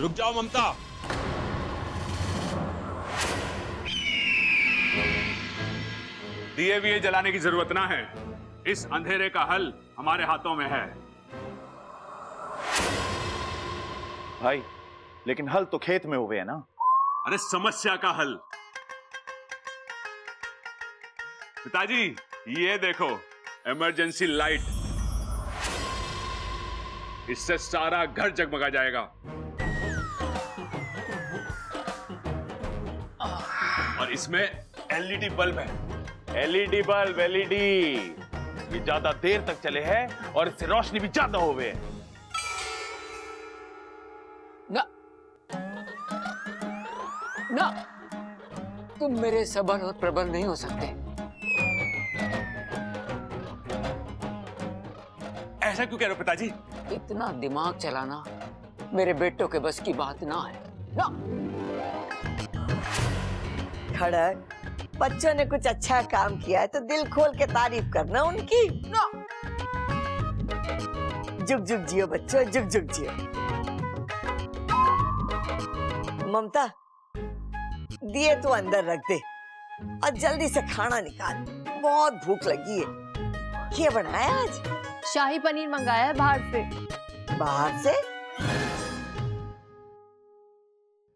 रुक जाओ ममता। दिए विए जलाने की जरूरत ना है, इस अंधेरे का हल हमारे हाथों में है। भाई लेकिन हल तो खेत में हुए है ना। अरे समस्या का हल। पिताजी ये देखो, इमरजेंसी लाइट, इससे सारा घर जगमगा जाएगा। और इसमें एलईडी बल्ब है। एलईडी बल्ब, एलईडी ये ज्यादा देर तक चले हैं और इससे रोशनी भी ज्यादा हो गए। ना ना, तुम मेरे सबल और प्रबल नहीं हो सकते। ऐसा क्यों कह रहे हो पिताजी? इतना दिमाग चलाना मेरे बेटों के बस की बात ना है ना। खड़क, बच्चों ने कुछ अच्छा काम किया है तो दिल खोल के तारीफ करना उनकी ना। जुग जुग जियो बच्चों, जुग जुग जियो। ममता, दिए तो अंदर रख दे और जल्दी से खाना निकाल, बहुत भूख लगी है। क्या बनाया आज? शाही पनीर मंगाया है बाहर से। बाहर से?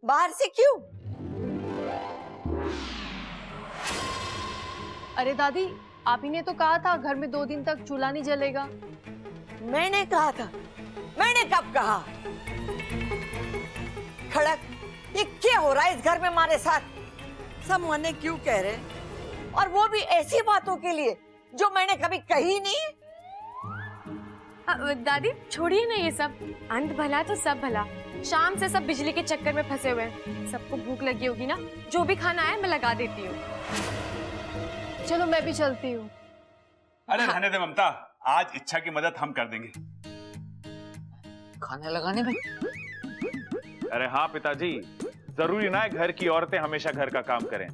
बाहर से क्यों? अरे दादी, आप ही ने तो कहा था घर में 2 दिन तक चूल्हा नहीं जलेगा। मैंने कहा था? मैंने कब कहा? खड़क, ये क्या हो रहा है इस घर में हमारे साथ? सब मने क्यों कह रहे हैं? और वो भी ऐसी बातों के लिए जो मैंने कभी कही नहीं। दादी छोड़िए ना ये सब, अंत भला तो सब भला। शाम से सब बिजली के चक्कर में फंसे हुए हैं। सबको भूख लगी होगी ना, जो भी खाना है मैं लगा देती हूँ। चलो मैं भी चलती हूँ। अरे रहने दे ममता, आज इच्छा की मदद हम कर देंगे। खाना लगाने में? अरे हाँ पिताजी, जरूरी ना है घर की औरतें हमेशा घर का काम करें।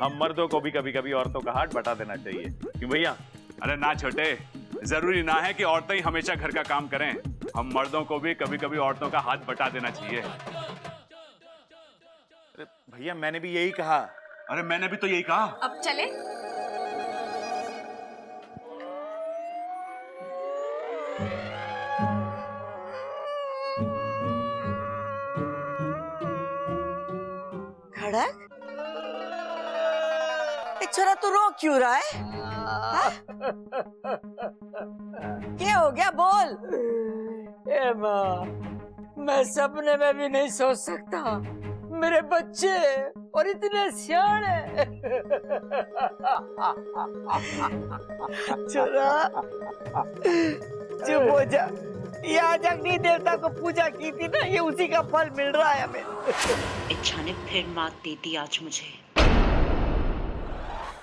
हम मर्दों को भी कभी कभी औरतों का हाथ बटा देना चाहिए, क्यों भैया? अरे ना छोटे, जरूरी ना है कि औरतें ही हमेशा घर का काम करें। हम मर्दों को भी कभी कभी औरतों का हाथ बटा देना चाहिए। अरे भैया मैंने भी यही कहा। अरे मैंने भी तो यही कहा। अब चले? खड़क, छोरा तू रो क्यों रहा है? क्या हो गया, बोल। ए माँ, मैं सपने में भी नहीं सोच सकता मेरे बच्चे और इतने सियाने। छोरा चुप हो जा, ये आज अग्नि देवता को पूजा की थी ना, ये उसी का फल मिल रहा है हमें। इच्छा ने फिर मात दे दी आज मुझे।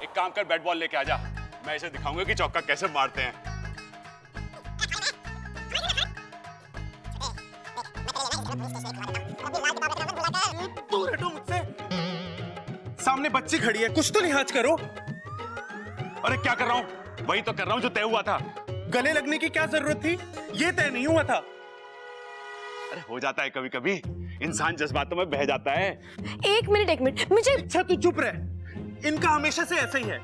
एक काम कर, बैट बॉल लेके आजा, मैं इसे दिखाऊंगा कि चौका कैसे मारते हैं। दूर हटो मुझसे, सामने बच्ची खड़ी है, कुछ तो लिहाज करो। अरे क्या कर रहा हूँ? वही तो कर रहा हूँ जो तय हुआ था। गले लगने की क्या जरूरत थी? ये तय नहीं हुआ था। अरे हो जाता है कभी कभी, इंसान जज्बातों में बह जाता है। एक मिनट मुझे। अच्छा तू चुप रह, इनका हमेशा से ऐसा ही है,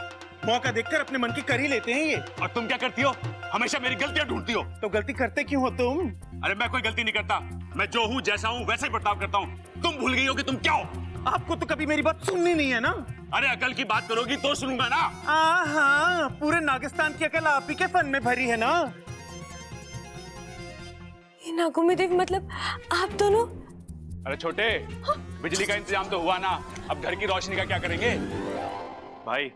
मौका देखकर अपने मन की कर ही लेते हैं ये। और तुम क्या करती हो? हमेशा मेरी गलतियां ढूंढती हो। तो गलती करते क्यों हो तुम? अरे मैं कोई गलती नहीं करता, मैं जो हूँ जैसा हूँ वैसे ही बर्ताव करता हूँ। तुम भूल गई हो कि तुम क्या हो। आपको तो कभी मेरी बात सुननी नहीं है ना। अरे अकल की बात करोगी तो सुनूंगा ना। हाँ, पूरे नागिस्तान की अकल आप ही के फन में भरी है ना। ये नागुमी देवी मतलब आप दोनों? अरे छोटे, बिजली का इंतजाम तो हुआ ना, अब घर की रोशनी का क्या करेंगे? भाई,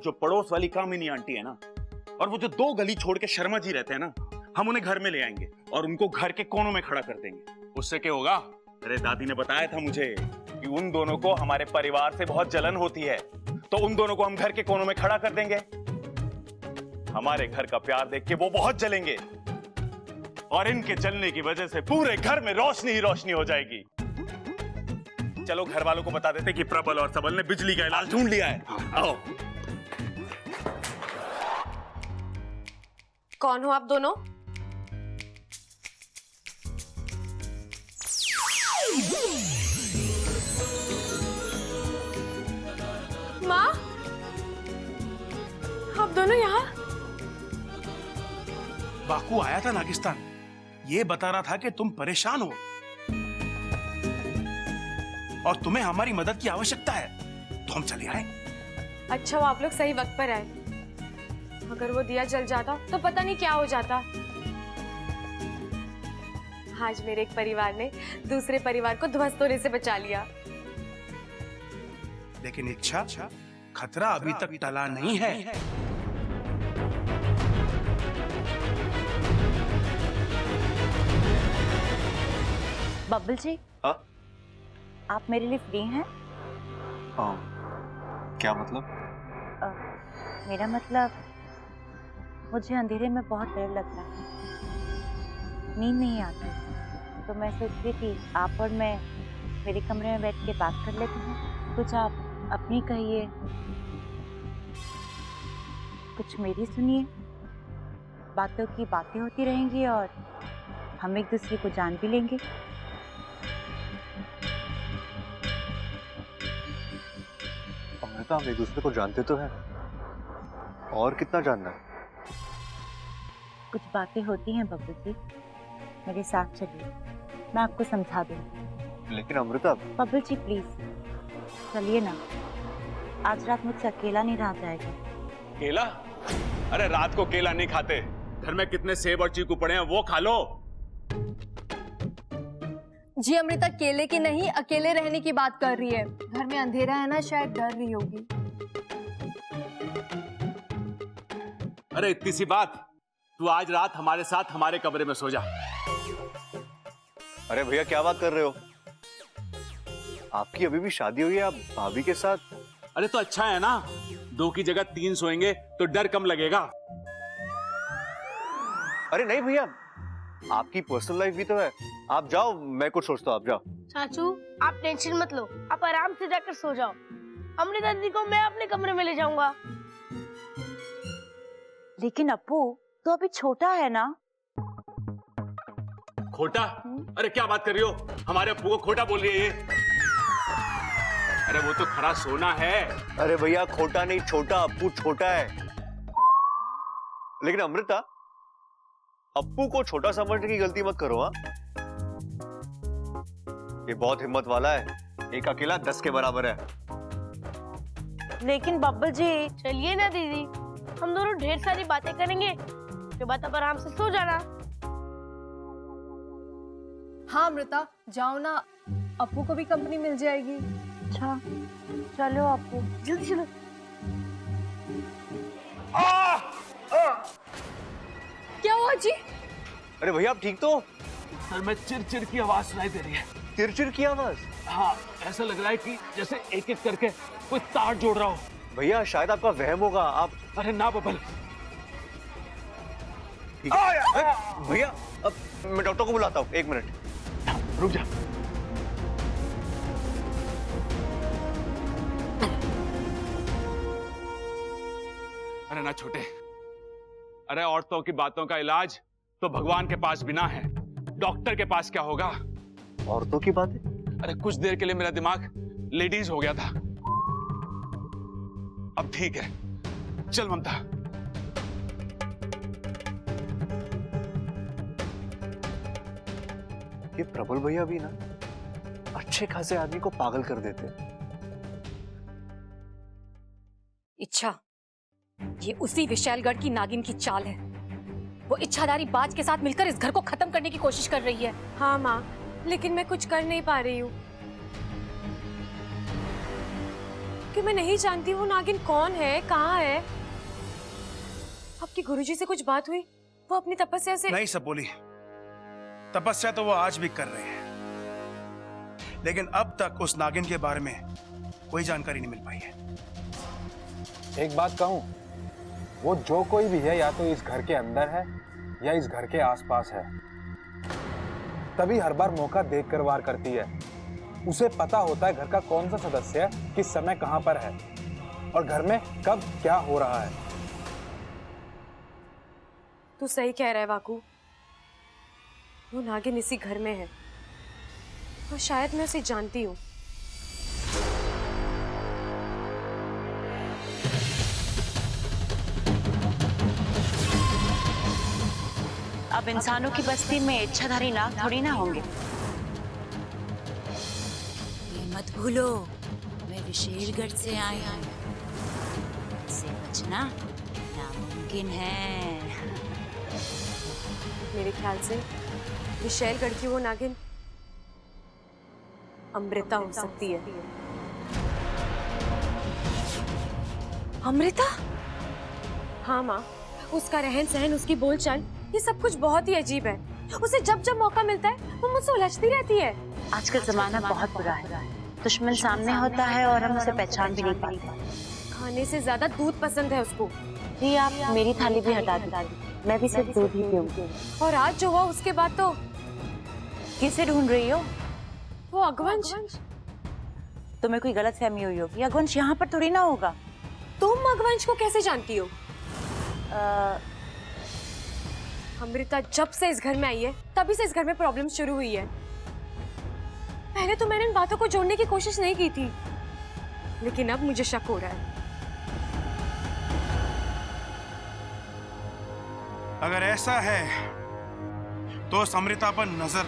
जो पड़ोस वाली कामिनी आंटी है ना, और वो जो 2 गली छोड़ के शर्मा जी रहते हैं ना, हम उन्हें घर में ले आएंगे और उनको घर के कोनों में खड़ा कर देंगे। उससे क्या होगा? अरे दादी ने बताया था मुझे कि उन दोनों को हमारे परिवार से बहुत जलन होती है, तो उन दोनों को हम घर के कोनों में खड़ा कर देंगे। हमारे घर का प्यार देख के वो बहुत जलेंगे और इनके जलने की वजह से पूरे घर में रोशनी ही रोशनी हो जाएगी। चलो घर वालों को बता देते कि प्रबल और सबल ने बिजली का इलाज ढूंढ लिया है। आओ। कौन हो आप दोनों? दोनों यहाँ? बाकू आया था नागिस्तान, ये बता रहा था कि तुम परेशान हो और तुम्हें हमारी मदद की आवश्यकता है, तो हम चले आए। अच्छा, वो आप लोग सही वक्त पर आए। अगर वो दिया जल जाता तो पता नहीं क्या हो जाता। आज मेरे एक परिवार ने दूसरे परिवार को ध्वस्त होने से बचा लिया। लेकिन इच्छा, खतरा अभी तक टला नहीं है। बब्बल जी, हाँ? आप मेरे लिए फ्री हैं? क्या मतलब? मेरा मतलब, मुझे अंधेरे में बहुत डर लग रहा है, नींद नहीं आती, तो मैं सोच रही थी आप और मैं मेरे कमरे में बैठ के बात कर लेते हैं। कुछ आप अपनी कहिए, कुछ मेरी सुनिए। बातों की बातें होती रहेंगी और हम एक दूसरे को जान भी लेंगे। अमृता, हम एक दूसरे को जानते तो हैं, और कितना जानना है? कुछ बातें होती हैं बब्बू जी, मेरे साथ चलिए, मैं आपको समझा दूंगी। लेकिन अमृता। बब्बू जी प्लीज चलिए ना, आज रात मुझसे अकेला नहीं रहा जाएगा। केला? अरे रात को केला नहीं खाते, घर में कितने सेब और चीकू पड़े हैं, वो खा लो। जी अमृता केले की नहीं, अकेले रहने की बात कर रही है। घर में अंधेरा है ना, शायद डर रही होगी। अरे इतनी सी बात, तू आज रात हमारे साथ हमारे कमरे में सो जा। अरे भैया, क्या बात कर रहे हो? आपकी अभी भी शादी हुई है, आप भाभी के साथ? अरे तो अच्छा है ना, 2 की जगह 3 सोएंगे तो डर कम लगेगा। अरे नहीं भैया, आपकी पर्सनल लाइफ भी तो है। आप जाओ, मैं कुछ सोचता हूँ, आप जाओ। चाचू आप टेंशन मत लो, आप आराम से जाकर सो जाओ। अमृता दीदी को मैं अपने कमरे में ले जाऊंगा। लेकिन अप्पू तो अभी छोटा है ना। खोटा? अरे क्या बात कर रही हो, हमारे अप्पू को खोटा बोल रही है ये? अरे वो तो खरा सोना है। अरे भैया, खोटा नहीं, छोटा। अप्पू छोटा है। लेकिन अमृता, अप्पू को छोटा समझने की गलती मत करो। हाँ, ये बहुत हिम्मत वाला है, एक अकेला 10 के बराबर है। लेकिन बब्बल जी। चलिए ना दीदी, हम दोनों ढेर सारी बातें करेंगे, उसके बाद आप आराम से सो जाना। हाँ अमृता जाओ ना, अप्पू को भी कंपनी मिल जाएगी। अच्छा चलो अप्पू, जल्दी चलो। क्या हुआ जी? अरे भैया, आप ठीक तो? सर में चिर की आवाज सुनाई दे रही है। चिरचिर की आवाज? हाँ, ऐसा लग रहा है कि जैसे एक एक करके कोई तार जोड़ रहा हो। भैया, शायद आपका वहम होगा। आप अरे ना बबल। भैया, अब मैं डॉक्टर को बुलाता हूँ, 1 मिनट। रुक जा। अरे ना छोटे, अरे औरतों की बातों का इलाज तो भगवान के पास भी ना है, डॉक्टर के पास क्या होगा? औरतों की बातें? अरे कुछ देर के लिए मेरा दिमाग लेडीज हो गया था, अब ठीक है। चल ममता। ये प्रबल भैया भी ना अच्छे खासे आदमी को पागल कर देते। इच्छा, ये उसी विशालगढ़ की नागिन की चाल है। वो इच्छाधारी बाज के साथ मिलकर इस घर को खत्म करने की कोशिश कर रही है। हाँ माँ, लेकिन मैं कुछ कर नहीं पा रही हूँ कि मैं नहीं जानती वो नागिन कौन है, कहाँ है। आपके गुरुजी से कुछ बात हुई? वो अपनी तपस्या से नहीं सपोली, तपस्या तो वो आज भी कर रहे हैं, लेकिन अब तक उस नागिन के बारे में कोई जानकारी नहीं मिल पाई है। एक बात कहूं, वो जो कोई भी है या तो इस घर के अंदर है या इस घर के आसपास है, तभी हर बार मौका देखकर वार करती है। उसे पता होता है घर का कौन सा सदस्य किस समय कहां पर है और घर में कब क्या हो रहा है। तू सही कह रहा है वाकू, वो नागिन इसी घर में है और शायद मैं उसे जानती हूँ। अब इंसानों की बस्ती में इच्छाधारी नाग थोड़ी ना होंगे। ये मत भूलो, मैं विशेषगढ़ से आई हूँ। इससे बचना नामुमकिन है। मेरे ख्याल से विशैलगढ़ की वो नागिन अमृता हो सकती है। अमृता? हाँ माँ, उसका रहन सहन, उसकी बोलचाल, ये सब कुछ बहुत ही अजीब है। उसे जब जब मौका मिलता है वो मुझसे उलझती रहती है। आजकल जमाना बहुत बुरा है, दुश्मन सामने होता है और हम उसे पहचान भी नहीं पाते। खाने से ज्यादा दूध पसंद है उसको। जी आप मेरी थाली भी हटा दीजिए, मैं भी सिर्फ दूध ही पीऊंगी। और आज जो हुआ उसके बाद तो किसे ढूंढ रही हो? वो अगवंश। तुम्हें कोई गलतफहमी हुई होगी, अगवंश यहाँ पर थोड़ी ना होगा। तुम अगवंश को कैसे जानती हो? अमृता जब से इस घर में आई है तभी से इस घर में प्रॉब्लम शुरू हुई है। पहले तो मैंने इन बातों को जोड़ने की कोशिश नहीं की थी, लेकिन अब मुझे शक हो रहा है। अगर ऐसा है तो उस अमृता पर नजर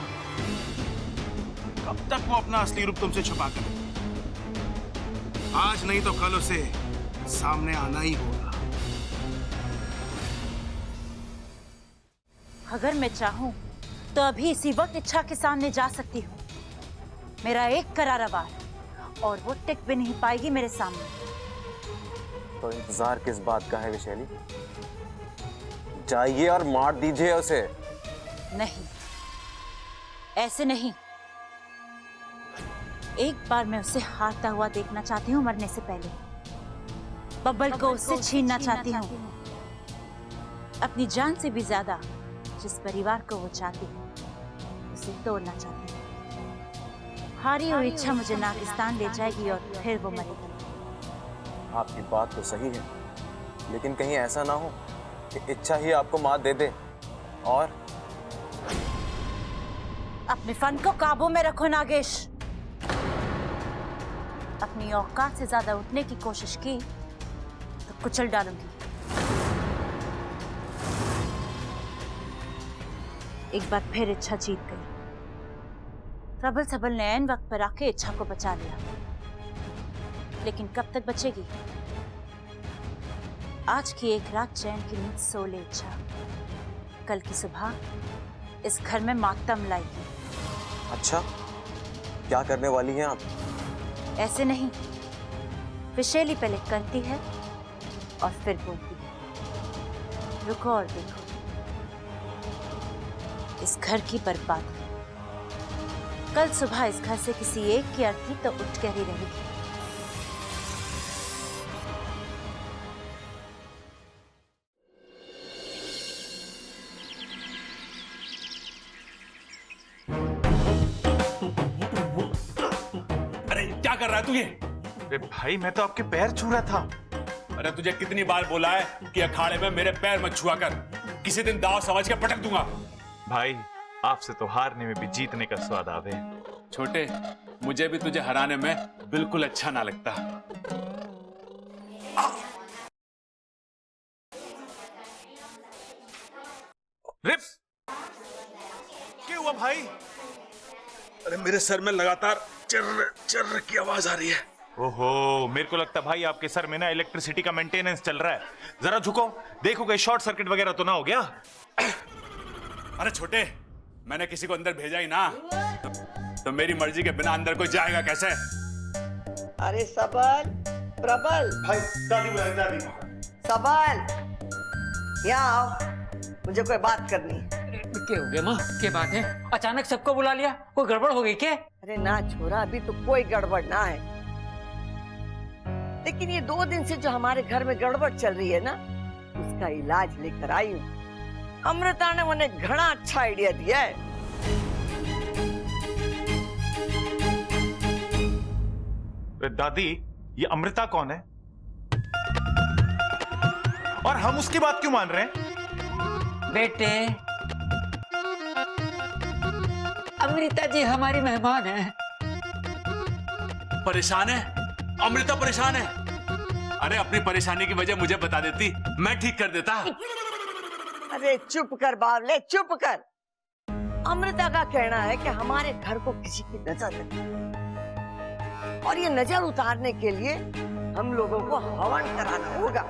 कब तक वो अपना असली रूप तुमसे छुपा कर, आज नहीं तो कल उसे सामने आना ही होगा। अगर मैं चाहूं तो अभी इसी वक्त इच्छा के सामने जा सकती हूँ। मेरा एक करारा वार और वो टिक भी नहीं पाएगी मेरे सामने। तो इंतजार किस बात का है विशैली? जाइए और मार दीजिए उसे। नहीं, ऐसे नहीं। एक बार मैं उसे हारता हुआ देखना चाहती हूँ, मरने से पहले। बब्बल को उससे छीनना चाहती हूँ, अपनी जान से भी ज्यादा। जिस परिवार को वो चाहती है उसे तोड़ना चाहती है। हारी हुई इच्छा मुझे नागिस्तान ले जाएगी और फिर वो मरेगी। आपकी बात तो सही है, लेकिन कहीं ऐसा ना हो कि इच्छा ही आपको मात दे दे। और अपने फन को काबू में रखो नागेश। अपनी औकात से ज्यादा उठने की कोशिश की तो कुचल डालूंगी। एक बार फिर इच्छा जीत गई। प्रबल सबल ने ऐन वक्त पर आके इच्छा को बचा लिया, लेकिन कब तक बचेगी? आज की एक रात चैन की नींद सो ले इच्छा, कल की सुबह इस घर में मातम लाएगी। अच्छा, क्या करने वाली हैं आप? ऐसे नहीं, विशैली पहले करती है और फिर बोलती है। रुको और देखो इस घर की बर्बादी। कल सुबह इस घर से किसी एक की अर्थी तो उठ कर ही रहेगी। अरे क्या कर रहा है तू ये? अरे भाई, मैं तो आपके पैर छू रहा था। अरे तुझे कितनी बार बोला है कि अखाड़े में मेरे पैर मत छुआ कर, किसी दिन दाव समझ के पटक दूंगा। भाई, आपसे तो हारने में भी जीतने का स्वाद आवे। छोटे, मुझे भी तुझे हराने में बिल्कुल अच्छा ना लगता। रिप! क्या हुआ भाई? अरे मेरे सर में लगातार चर्र चर्र की आवाज आ रही है। ओहो, मेरे को लगता भाई आपके सर में ना इलेक्ट्रिसिटी का मेंटेनेंस चल रहा है। जरा झुको, देखो कहीं शॉर्ट सर्किट वगैरह तो ना हो गया। अरे छोटे, मैंने किसी को अंदर भेजा ही ना, तो मेरी मर्जी के बिना अंदर कोई जाएगा कैसे? अरे सबल, प्रबल, भाई दादी बुला रही, दादी। सबल, यहाँ आओ, मुझे कोई बात करनी है। क्या हो गया माँ? क्या बात है? अचानक सबको बुला लिया, कोई गड़बड़ हो गई क्या? अरे ना छोरा, अभी तो कोई गड़बड़ ना है, लेकिन ये 2 दिन से जो हमारे घर में गड़बड़ चल रही है ना, उसका इलाज लेकर आई हूँ। अमृता ने मुझे घना अच्छा आइडिया दिया है। दादी, ये अमृता कौन है? और हम उसकी बात क्यों मान रहे हैं? बेटे, अमृता जी हमारी मेहमान है। परेशान है? अमृता परेशान है? अरे अपनी परेशानी की वजह मुझे बता देती, मैं ठीक कर देता। अरे चुप कर बावले, चुप कर। अमृता का कहना है कि हमारे घर को किसी की नजर लगी, और ये नजर उतारने के लिए हम लोगों को हवन कराना होगा।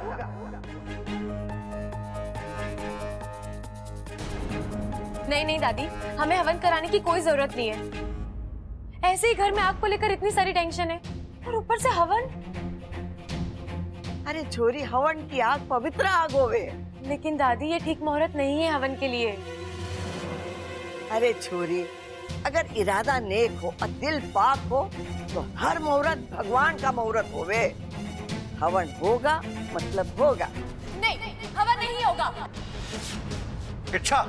नहीं नहीं दादी, हमें हवन कराने की कोई जरूरत नहीं है। ऐसे ही घर में आग को लेकर इतनी सारी टेंशन है, और ऊपर से हवन। अरे छोरी, हवन की आग पवित्र आग होवे। लेकिन दादी, ये ठीक मुहूर्त नहीं है हवन के लिए। अरे छोरी, अगर इरादा नेक हो और दिल पाक हो तो हर मुहूर्त भगवान का मुहूर्त होवे। हवन होगा मतलब होगा। नहीं, हवन नहीं होगा। इच्छा,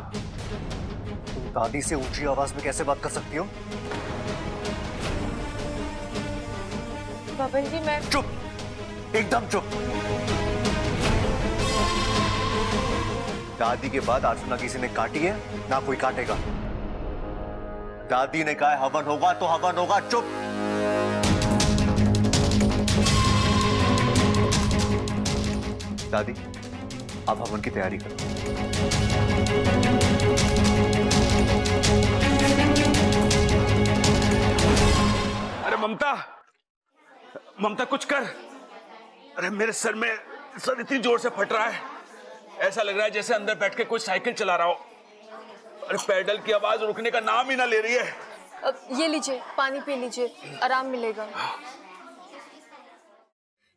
तुम दादी से ऊंची आवाज में कैसे बात कर सकती हो? बबन जी, मैं चुप, एकदम चुप। दादी के बाद आज ना किसी ने काटी है ना कोई काटेगा। दादी ने कहा है हवन होगा तो हवन होगा। चुप। दादी, आप हवन की तैयारी करो। अरे ममता, ममता कुछ कर। अरे मेरे सर इतनी जोर से फट रहा है, ऐसा लग रहा है जैसे अंदर बैठ के कोई साइकिल चला रहा हो। अरे पेडल की आवाज रुकने का नाम ही ना ले रही है। ये लीजिए, पानी पी लीजिए, आराम मिलेगा।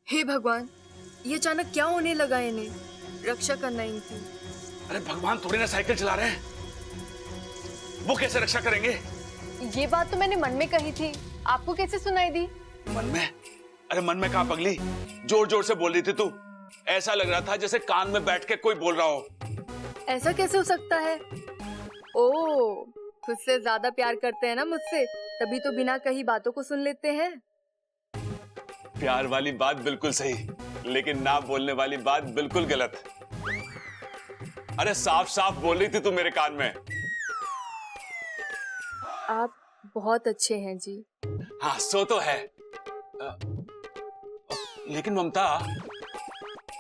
हे भगवान, ये अचानक क्या होने लगा इन्हें? रक्षा करना इनकी। अरे भगवान थोड़ी ना साइकिल चला रहे हैं, वो कैसे रक्षा करेंगे? ये बात तो मैंने मन में कही थी, आपको कैसे सुनाई दी? मन में? अरे मन में कहाँ पगली, जोर जोर से बोल रही थी तू। ऐसा लग रहा था जैसे कान में बैठ के कोई बोल रहा हो। ऐसा कैसे हो सकता है? ओ, खुद से ज्यादा प्यार करते हैं ना मुझसे, तभी तो बिना कही बातों को सुन लेते हैं। प्यार वाली बात बिल्कुल सही, लेकिन ना बोलने वाली बात बिल्कुल गलत। अरे साफ साफ बोल रही थी तू मेरे कान में। आप बहुत अच्छे हैं जी। हाँ, सो तो है। लेकिन ममता,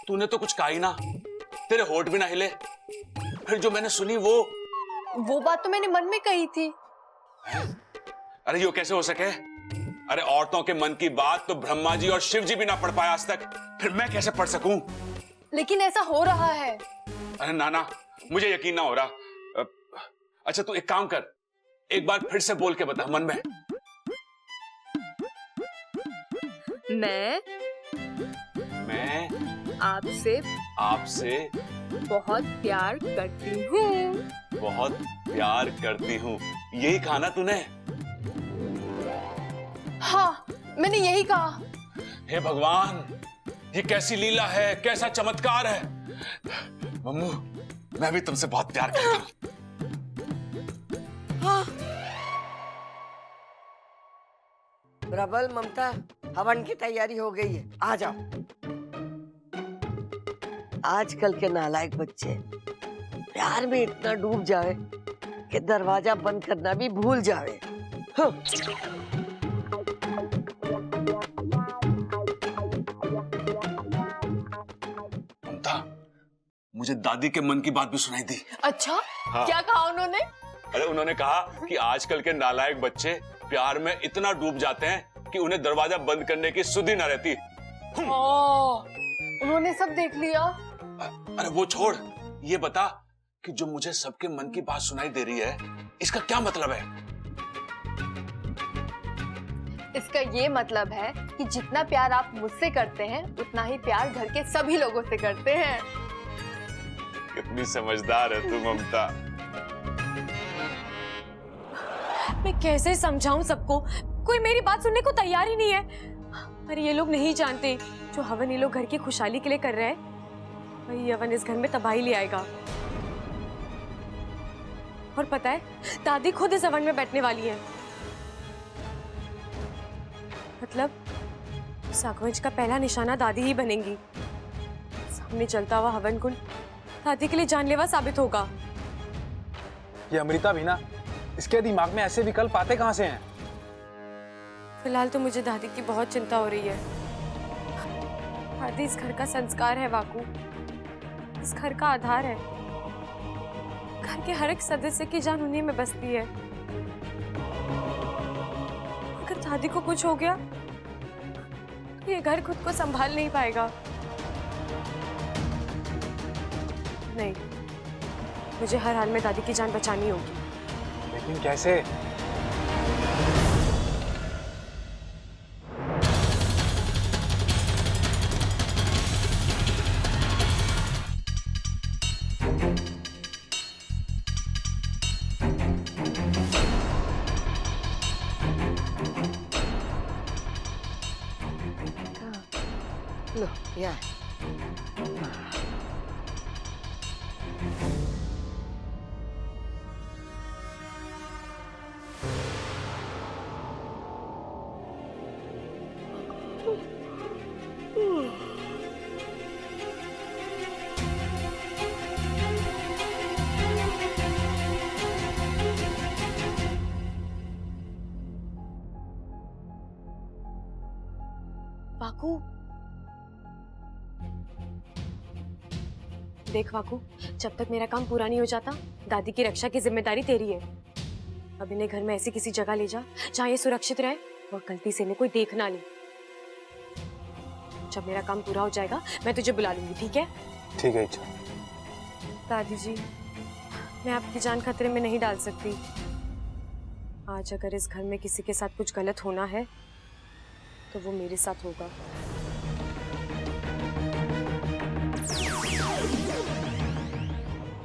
तूने तो कुछ कहा ही ना, तेरे होठ भी ना हिले। फिर जो मैंने सुनी वो बात तो मैंने मन में कही थी। अरे यो कैसे हो सके? अरे औरतों के मन की बात तो ब्रह्मा जी और शिव जी भी ना पढ़ पाए आज तक, फिर मैं कैसे पढ़ सकूं? लेकिन ऐसा हो रहा है। अरे नाना, मुझे यकीन ना हो रहा। अच्छा तू एक काम कर, एक बार फिर से बोल के बता मन में। मैं आपसे बहुत प्यार करती हूँ। बहुत प्यार करती हूँ, यही कहा ना तूने? हाँ, मैंने यही कहा। हे भगवान, ये कैसी लीला है, कैसा चमत्कार है। मम्मू, मैं भी तुमसे बहुत प्यार करता हूँ। हाँ। प्रबल, ममता, हवन की तैयारी हो गई है, आ जाओ। आजकल के नालायक बच्चे प्यार में इतना डूब जाए कि दरवाजा बंद करना भी भूल जाए। हाँ। ममता, मुझे दादी के मन की बात भी सुनाई दी। अच्छा, हाँ। क्या कहा उन्होंने? अरे उन्होंने कहा कि आजकल के नालायक बच्चे प्यार में इतना डूब जाते हैं कि उन्हें दरवाजा बंद करने की सुध ही ना रहती। उन्होंने सब देख लिया। अरे वो छोड़, ये बता कि जो मुझे सबके मन की बात सुनाई दे रही है, इसका क्या मतलब है? इसका ये मतलब है कि जितना प्यार आप मुझसे करते हैं, उतना ही प्यार घर के सभी लोगों से करते हैं। कितनी समझदार है तू ममता। मैं कैसे समझाऊं सबको, कोई मेरी बात सुनने को तैयार ही नहीं है। अरे ये लोग नहीं जानते, जो हवन ये लोग घर की खुशहाली के लिए कर रहे हैं, वही हवन इस घर में तबाही ले आएगा। और पता है, दादी खुद इस हवन में बैठने वाली है। मतलब सागवंश का पहला निशाना दादी ही बनेंगी। सामने चलता हुआ हवन कुंड दादी के लिए जानलेवा साबित होगा। ये अमृता भी ना, इसके दिमाग में ऐसे विकल्प आते कहां से हैं? फिलहाल तो मुझे दादी की बहुत चिंता हो रही है। दादी इस घर का संस्कार है वाकू, इस घर का आधार है। घर के हर एक सदस्य की जान उन्हीं में बसती है। अगर दादी को कुछ हो गया तो ये घर खुद को संभाल नहीं पाएगा। नहीं, मुझे हर हाल में दादी की जान बचानी होगी। लेकिन कैसे? लो, यहाँ वाकू, देख वाकू, जब तक मेरा काम पूरा नहीं हो जाता दादी की रक्षा की जिम्मेदारी तेरी है। अब इन्हें घर में ऐसी किसी जगह ले जा जहाँ ये सुरक्षित रहे और गलती से इन्हें कोई देख ना ले। जब मेरा काम पूरा हो जाएगा मैं तुझे बुला लूंगी, ठीक है? ठीक है इच्छा। दादी जी, मैं आपकी जान खतरे में नहीं डाल सकती। आज अगर इस घर में किसी के साथ कुछ गलत होना है तो वो मेरे साथ होगा।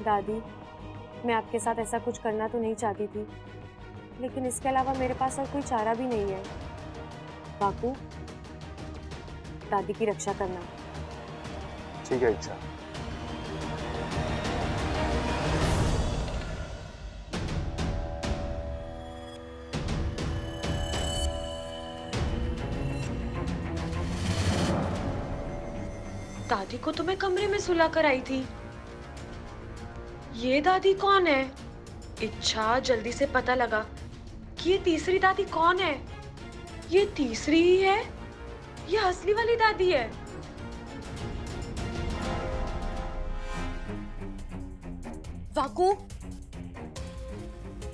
दादी, मैं आपके साथ ऐसा कुछ करना तो नहीं चाहती थी, लेकिन इसके अलावा मेरे पास और कोई चारा भी नहीं है। बापू, दादी की रक्षा करना। ठीक है इच्छा। दादी को तो मैं कमरे में सुला कर आई थी। ये दादी कौन है? इच्छा, जल्दी से पता लगा कि ये तीसरी दादी कौन है। ये तीसरी ही है, ये असली वाली दादी है। वाकू,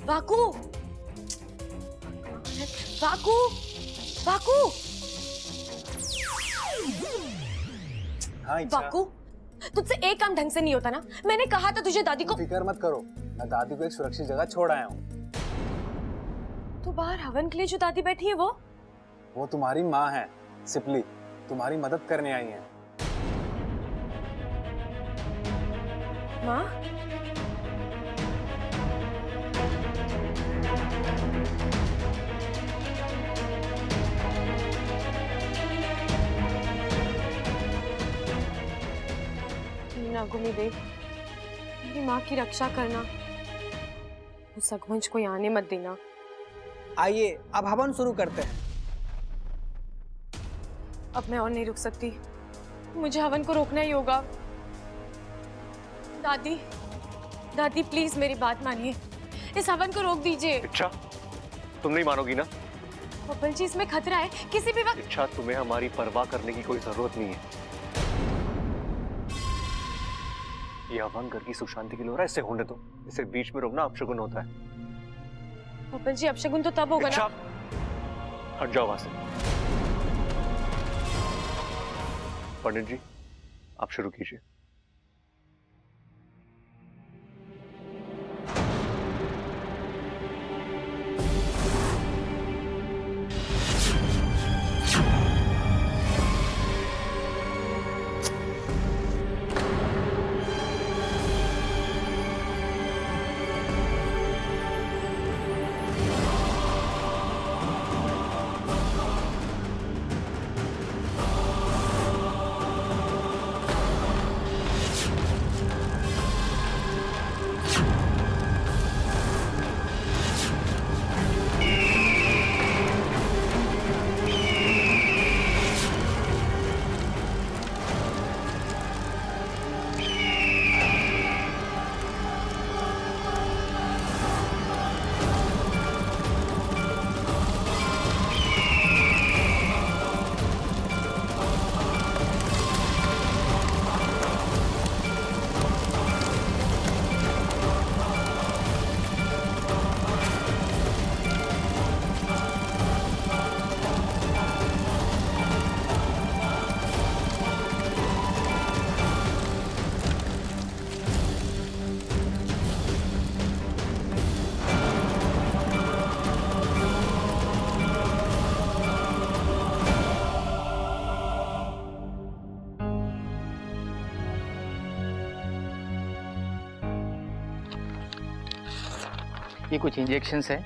वाकू, वाकू, वाकू, हाँ इच्छा। वाकू, तुझसे एक काम ढंग से नहीं होता ना। मैंने कहा था तुझे दादी को। फिक्र मत करो, मैं दादी को एक सुरक्षित जगह छोड़ आया हूँ। तो बाहर हवन के लिए जो दादी बैठी है वो तुम्हारी माँ है, सिपली, तुम्हारी मदद करने आई है। माँ? नागुमी देव, मेरी माँ की रक्षा करना। उस रघुवंश को यहाँ आने मत देना। आइए, अब हवन शुरू करते हैं। अब मैं और नहीं रुक सकती, मुझे हवन को रोकना ही होगा। दादी, दादी प्लीज मेरी बात मानिए, इस हवन को रोक दीजिए। इच्छा, तुम नहीं मानोगी ना? बब्बल जी, इसमें खतरा है, किसी भी वक्त। इच्छा, तुम्हें हमारी परवाह करने की कोई जरूरत नहीं है। ये हवन घर की सुख शांति के लिए हो रहा है, इसे होने दो। इसे बीच में रोकना अपशगुन होता है। बब्बल जी, अपशगुन तो तब होगा ना। हट जाओ वहां से। पंडित जी, आप शुरू कीजिए। ये कुछ इंजेक्शंस है,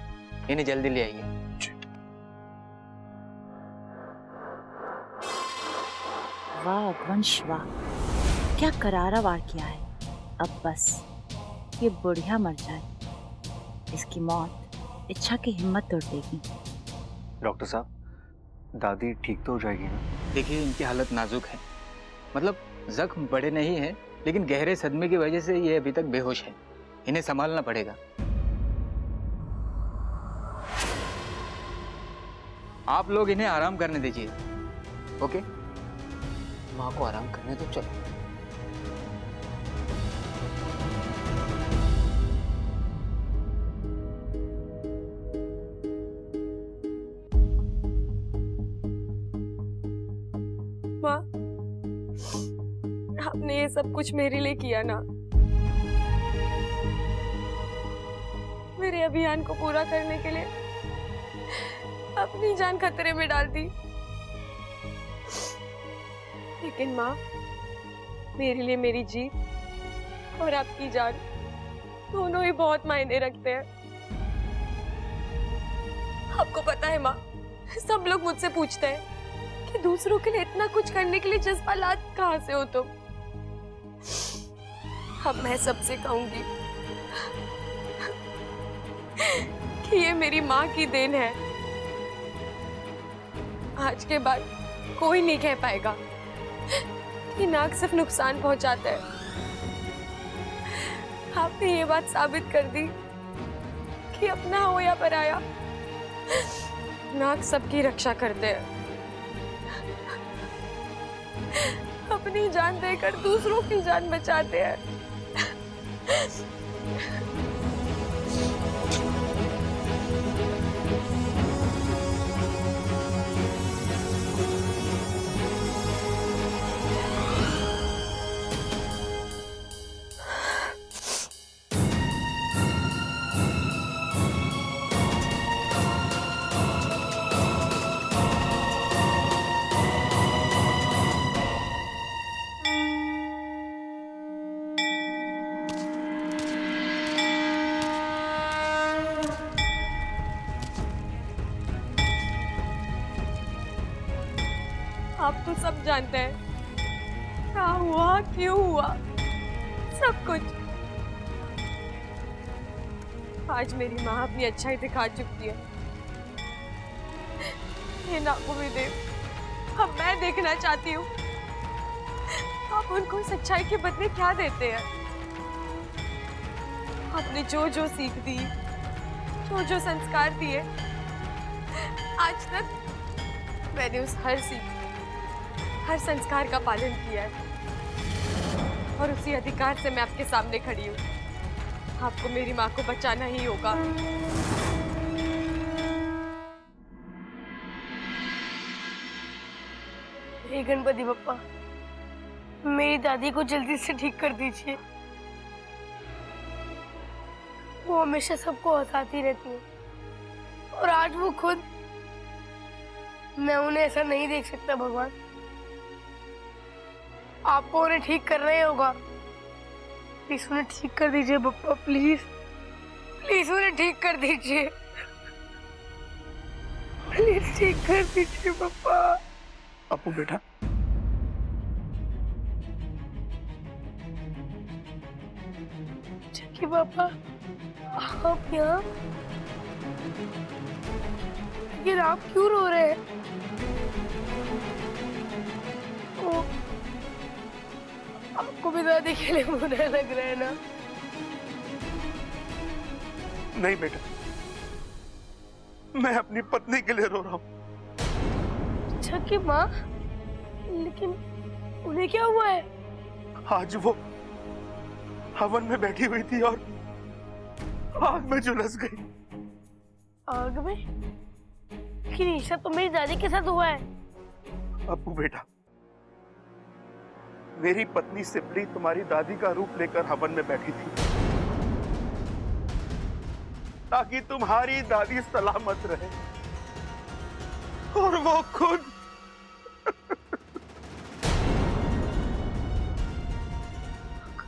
इन्हें जल्दी ले आइए। वाह अगवंश वाह, क्या करारा वार किया है। अब बस ये बुढ़िया मर जाए, इसकी मौत इच्छा की हिम्मत तोड़ देगी। डॉक्टर साहब, दादी ठीक तो हो जाएगी ना? देखिए, इनकी हालत नाजुक है, मतलब जख्म बड़े नहीं हैं, लेकिन गहरे सदमे की वजह से ये अभी तक बेहोश है। इन्हें संभालना पड़ेगा। आप लोग इन्हें आराम करने दीजिए, ओके? माँ को आराम करने दो, चलो। माँ, आपने ये सब कुछ मेरे लिए किया ना। मेरे अभियान को पूरा करने के लिए अपनी जान खतरे में डाल दी। लेकिन माँ, मेरे लिए मेरी जीत और आपकी जान दोनों ही बहुत मायने रखते हैं। आपको पता है माँ, सब लोग मुझसे पूछते हैं कि दूसरों के लिए इतना कुछ करने के लिए जज्बात कहाँ से हो तुम? अब मैं सबसे कहूंगी कि ये मेरी माँ की देन है। आज के बाद कोई नहीं कह पाएगा कि नाक सिर्फ नुकसान पहुंचाता है। आपने ये बात साबित कर दी कि अपना हो या पराया, नाक सबकी रक्षा करते हैं। अपनी जान देकर दूसरों की जान बचाते हैं। आप तो सब जानते हैं क्या हुआ, क्यों हुआ, सब कुछ। आज मेरी माँ अपनी अच्छाई दिखा चुकी है। हे नागुमी देव, अब मैं देखना चाहती हूँ आप उनको सच्चाई के बदले क्या देते हैं। आपने जो जो सीख दी, जो जो संस्कार दिए, आज तक मैंने उस हर सीख, हर संस्कार का पालन किया है और उसी अधिकार से मैं आपके सामने खड़ी हूँ। आपको मेरी माँ को बचाना ही होगा। हे गणपति बप्पा, मेरी दादी को जल्दी से ठीक कर दीजिए। वो हमेशा सबको हंसाती रहती है और आज वो खुद, मैं उन्हें ऐसा नहीं देख सकता। भगवान, आपको उन्हें ठीक करना ही होगा। प्लीज उन्हें ठीक कर दीजिए बप्पा, प्लीज प्लीज उन्हें ठीक कर दीजिए, प्लीज ठीक कर दीजिए बप्पा। अपू बेटा, चक्की पापा, आप यहाँ? लेकिन आप क्यों रो रहे हैं? ओ, आपको भी दादी के लिए बुरा लग रहा है ना? नहीं बेटा, मैं अपनी पत्नी के लिए रो रहा हूँ। चक्की माँ, लेकिन उन्हें क्या हुआ है? आज वो हवन में बैठी हुई थी और आग में झुलस गई। आग में? लेकिन ईशा तो मेरी दादी के साथ हुआ है। अपू बेटा, मेरी पत्नी सिपली तुम्हारी दादी का रूप लेकर हवन में बैठी थी ताकि तुम्हारी दादी सलामत रहे, और वो खुद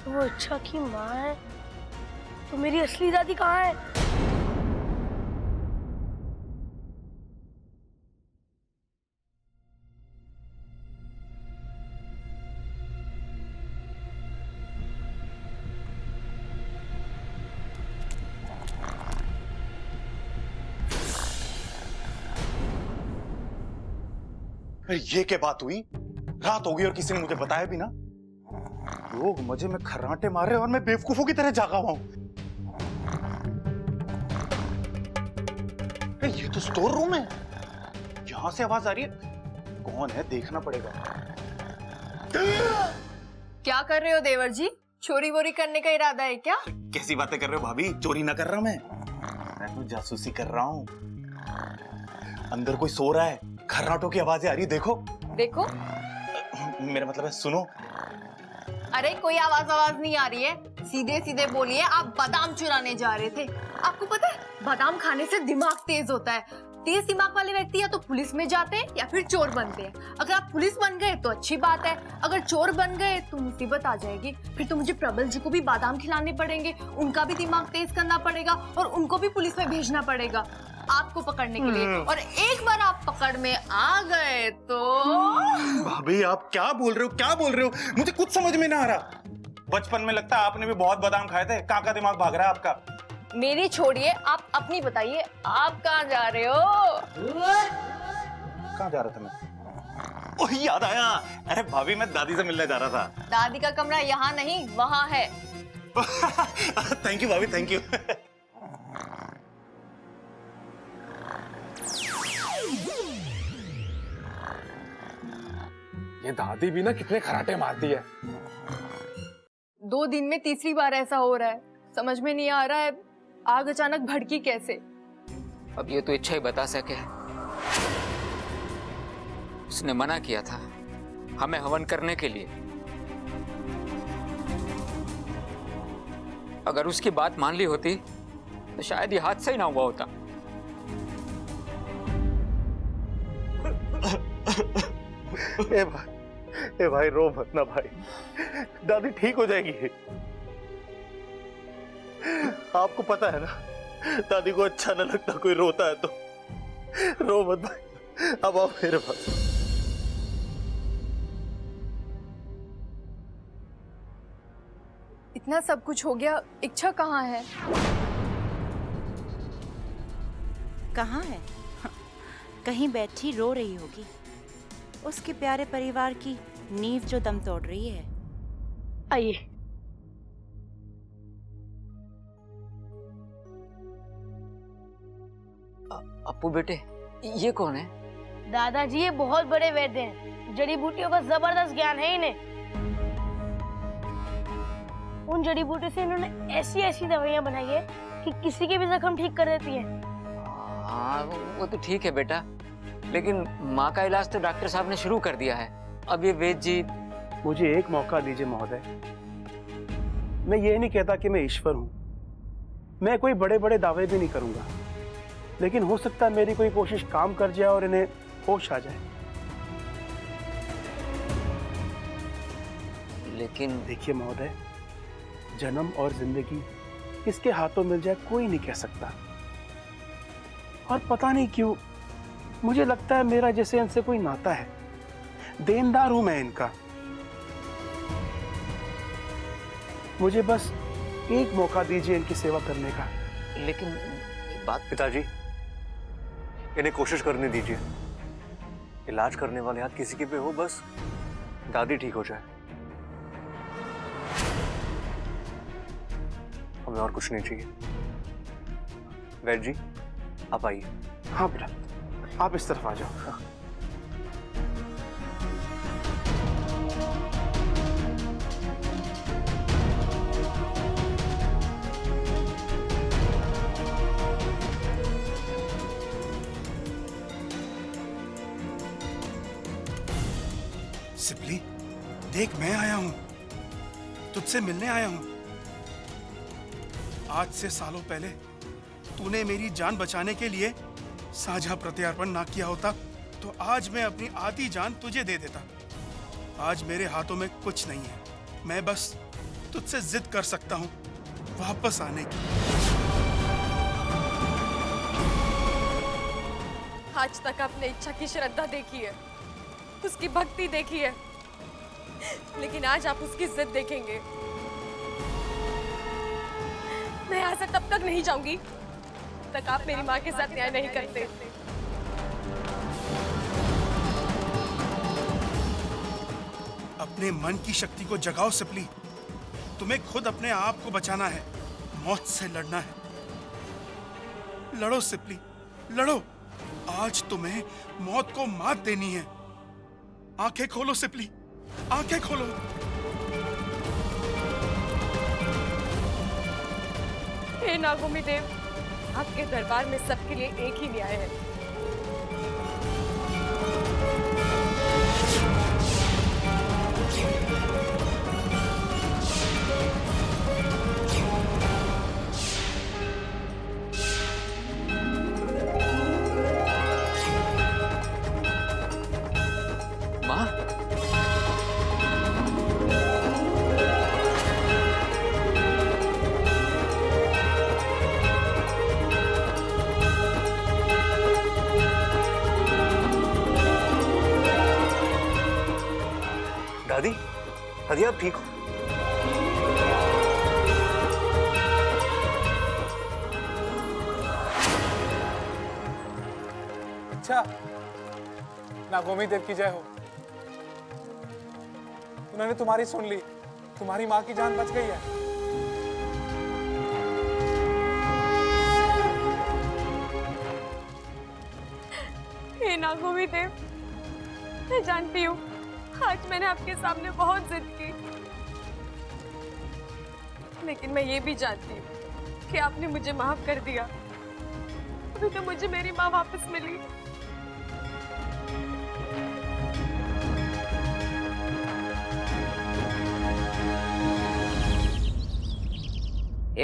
वो अच्छा की माँ है तो मेरी असली दादी कहाँ है? अरे ये क्या बात हुई? रात हो गई और किसी ने मुझे बताया भी ना। लोग मजे में खर्राटे मार रहे हैं और मैं बेवकूफों की तरह जागा हुआ हूं। ये तो स्टोर रूम है, यहां से आवाज आ रही है। कौन है देखना पड़ेगा। क्या कर रहे हो देवर जी? चोरी वोरी करने का इरादा है क्या? कैसी बातें कर रहे हो भाभी? चोरी ना कर रहा मैं तो जासूसी कर रहा हूँ। अंदर कोई सो रहा है, खर्राटों की आवाजें आ रही है। देखो देखो, मेरा मतलब है सुनो। अरे कोई आवाज नहीं आ रही है। सीधे सीधे बोलिए, आप बादाम चुराने जा रहे थे। आपको पता है बादाम खाने से दिमाग तेज होता है। तेज दिमाग वाले व्यक्ति या तो पुलिस में जाते हैं या फिर चोर बनते हैं। अगर आप पुलिस बन गए तो अच्छी बात है, अगर चोर बन गए तो मुसीबत आ जाएगी। फिर तो मुझे प्रबल जी को भी बादाम खिलाने पड़ेंगे, उनका भी दिमाग तेज करना पड़ेगा और उनको भी पुलिस में भेजना पड़ेगा आपको पकड़ने के लिए। और एक बार आप पकड़ में आ गए तो भाभी आप क्या बोल रहे हो, क्या बोल रहे हो? मुझे कुछ समझ में ना आ रहा। बचपन में लगता है आपने भी बहुत बादाम खाए थे। कहाँ का दिमाग भाग रहा है आपका? मेरी छोड़िए, आप अपनी बताइए, आप कहाँ जा रहे हो? कहाँ जा रहा था मैं? ओह याद आया, अरे भाभी मैं दादी से मिलने जा रहा था। दादी का कमरा यहाँ नहीं वहाँ है। थैंक यू भाभी, थैंक यू। ये दादी भी ना कितने खराटे मारती है। 2 दिन में तीसरी बार ऐसा हो रहा है। समझ में नहीं आ रहा है आग अचानक भड़की कैसे। अब ये तो इच्छा ही बता सके। उसने मना किया था हमें हवन करने के लिए। अगर उसकी बात मान ली होती तो शायद ये हादसा ही ना हुआ होता। ए भाई रो मत ना भाई, दादी ठीक हो जाएगी। आपको पता है ना दादी को अच्छा ना लगता कोई रोता है तो। रो मत भाई, अब आओ मेरे पास। इतना सब कुछ हो गया, इच्छा कहाँ है? कहाँ है? कहीं बैठी रो रही होगी। उसके प्यारे परिवार की नींव जो दम तोड़ रही है। आइए। अप्पू बेटे, ये कौन है? दादाजी ये बहुत बड़े वैद्य हैं। जड़ी बूटियों का जबरदस्त ज्ञान है इन्हें। उन जड़ी बूटी से इन्होंने ऐसी ऐसी दवाइयां बनाई है कि किसी के भी जख्म ठीक कर देती हैं। हाँ वो तो ठीक है बेटा, लेकिन माँ का इलाज तो डॉक्टर साहब ने शुरू कर दिया है। अब ये वैद्य जी। मुझे एक मौका दीजिए महोदय। मैं ये नहीं कहता कि मैं ईश्वर हूं, मैं कोई बड़े बड़े दावे भी नहीं करूंगा, लेकिन हो सकता है मेरी कोई कोशिश काम कर जाए और इन्हें होश आ जाए। लेकिन देखिए महोदय, जन्म और जिंदगी किसके हाथों मिल जाए कोई नहीं कह सकता। और पता नहीं क्यों मुझे लगता है मेरा जैसे इनसे कोई नाता है। देनदार हूं मैं इनका। मुझे बस एक मौका दीजिए इनकी सेवा करने का। लेकिन एक बात। पिताजी इन्हें कोशिश करने दीजिए। इलाज करने वाले हाथ किसी के पे हो, बस दादी ठीक हो जाए। हमें और कुछ नहीं चाहिए। वैद्य जी आप आइए। हाँ बेटा, आप इस तरफ आ जाओ। सिपली, देख मैं आया हूं, तुझसे मिलने आया हूं। आज से सालों पहले तूने मेरी जान बचाने के लिए साझा प्रत्यार्पण ना किया होता तो आज मैं अपनी आधी जान तुझे दे देता। आज मेरे हाथों में कुछ नहीं है, मैं बस तुझसे जिद कर सकता हूं वापस आने की। आज तक आपने इच्छा की श्रद्धा देखी है, उसकी भक्ति देखी है, लेकिन आज आप उसकी जिद देखेंगे। मैं यहाँ से तब तक नहीं जाऊंगी तक आप मेरी माँ के साथ न्याय नहीं करते। अपने मन की शक्ति को जगाओ सिपली। तुम्हें खुद अपने आप को बचाना है, मौत से लड़ना है। लड़ो सिपली, लड़ो। आज तुम्हें मौत को मात देनी है। आंखें खोलो सिपली, आंखें खोलो। हे नागोमी देव, आपके दरबार में सबके लिए एक ही न्याय है। दादी, दादी आप ठीक हो? अच्छा, नागोमी देव की जय हो। उन्होंने तुम्हारी सुन ली, तुम्हारी माँ की जान बच गई है। हे नागोमी देव, मैं जानती हूँ आज मैंने आपके सामने बहुत जिद की, लेकिन मैं ये भी जानती हूँ कि आपने मुझे माफ कर दिया। अभी तो मुझे मेरी माँ वापस मिली।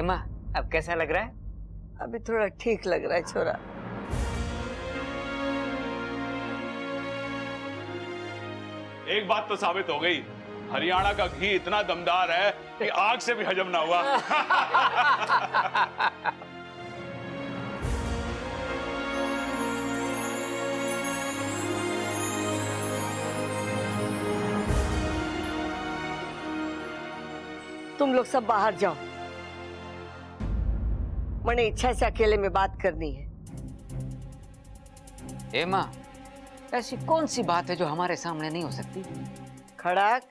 माँ, अब कैसा लग रहा है? अभी थोड़ा ठीक लग रहा है छोरा। एक बात तो साबित हो गई, हरियाणा का घी इतना दमदार है कि आग से भी हजम ना हुआ। तुम लोग सब बाहर जाओ, मैंने इच्छा से अकेले में बात करनी है। ए माँ, ऐसी कौन सी बात है जो हमारे सामने नहीं हो सकती? खड़ाक,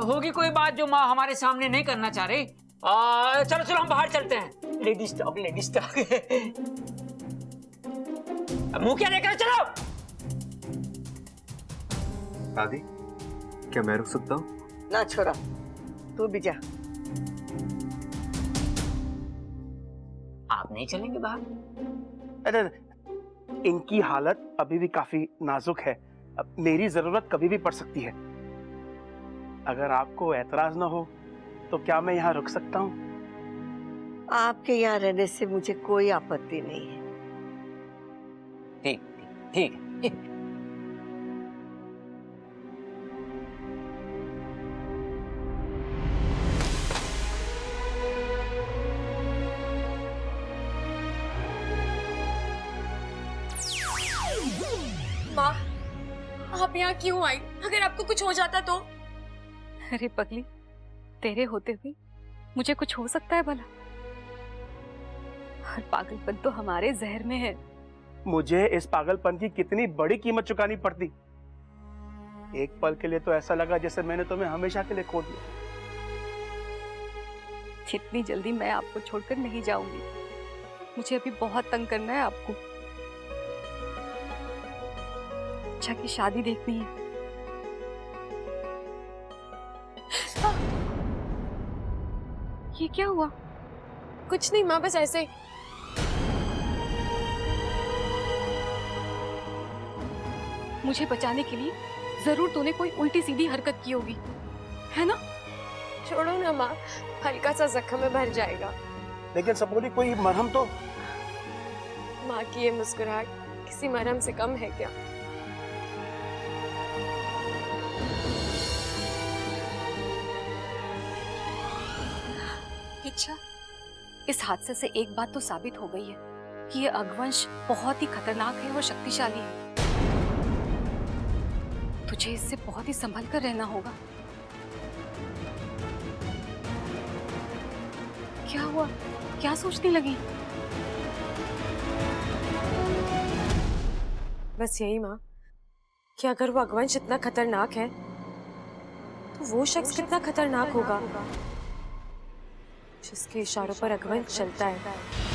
होगी कोई बात जो माँ हमारे सामने नहीं करना चाह रही? चलो चलो हम बाहर चलते हैं। Ladies talk, ladies talk. मुंह क्या देख रहे हो? चलो। दादी, क्या मैं रुक सकता हूँ? ना छोरा, तू भी जा। आप नहीं चलेंगे बाहर? अरे इनकी हालत अभी भी काफी नाजुक है, अब मेरी जरूरत कभी भी पड़ सकती है। अगर आपको एतराज ना हो तो क्या मैं यहाँ रुक सकता हूँ? आपके यहाँ रहने से मुझे कोई आपत्ति नहीं है। ठीक ठीक ठीक। माँ, आप यहाँ क्यों आई? अगर आपको कुछ हो जाता तो? अरे पगली, तेरे होते हुए मुझे कुछ हो सकता है भला? हर पागलपन तो हमारे जहर में है। मुझे इस पागलपन की कितनी बड़ी कीमत चुकानी पड़ती। एक पल के लिए तो ऐसा लगा जैसे मैंने तुम्हें हमेशा के लिए खो दिया। जितनी जल्दी मैं आपको छोड़कर नहीं जाऊंगी। मुझे अभी बहुत तंग करना है आपको। अच्छा की शादी देखनी है। ये क्या हुआ? कुछ नहीं माँ, बस ऐसे। मुझे बचाने के लिए जरूर तूने कोई उल्टी सीधी हरकत की होगी, है ना? छोड़ो ना माँ, हल्का सा जख्म में भर जाएगा। लेकिन सबोली कोई मरहम तो। माँ की ये मुस्कुराहट किसी मरहम से कम है क्या? अच्छा, इस हादसे से एक बात तो साबित हो गई है कि ये अगवंश बहुत ही खतरनाक है और शक्तिशाली है। तुझे इससे बहुत ही संभल कर रहना होगा। क्या हुआ? क्या सोचने लगी? बस यही माँ कि अगर वो अगवंश इतना खतरनाक है तो वो शख्स कितना खतरनाक होगा जिसके इशारों पर अकबर चलता है।